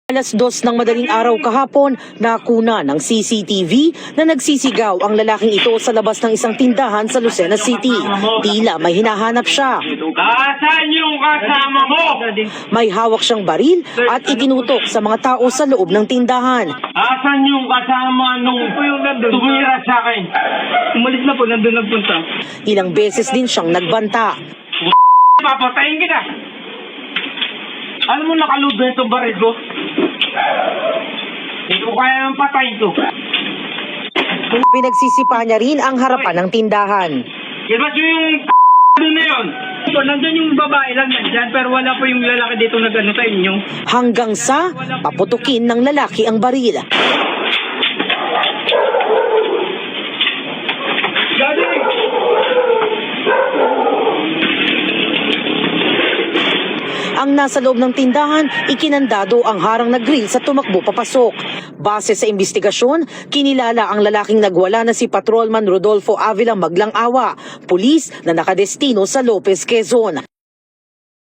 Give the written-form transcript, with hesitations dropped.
Alas 2 ng madaling araw kahapon, nakuna ng CCTV na nagsisigaw ang lalaking ito sa labas ng isang tindahan sa Lucena City. Tila may hinahanap siya. Asan yung kasama mo? May hawak siyang baril at itinutok sa mga tao sa loob ng tindahan. Asan yung kasama nung tumira sa akin? Umalis na po, nandun nagpunta. Ilang beses din siyang nagbanta. Papatayin kita. Alam mo nakalubin itong baril ko? Hindi ko kaya nang patayin to. Pinagsisipa niya rin ang harapan ng tindahan. Ilabas mo yung na yun. Po, nandun yung babae lang nandyan, pero wala po yung lalaki dito na gano'n sa inyo. Hanggang sa paputukin ng lalaki ang baril. Ang nasa loob ng tindahan, ikinandado ang harang na grill sa tumakbo papasok. Base sa investigasyon, kinilala ang lalaking nagwala na si Patrolman Rodolfo Avila Maglang-Awa, pulis na nakadestino sa Lopez, Quezon.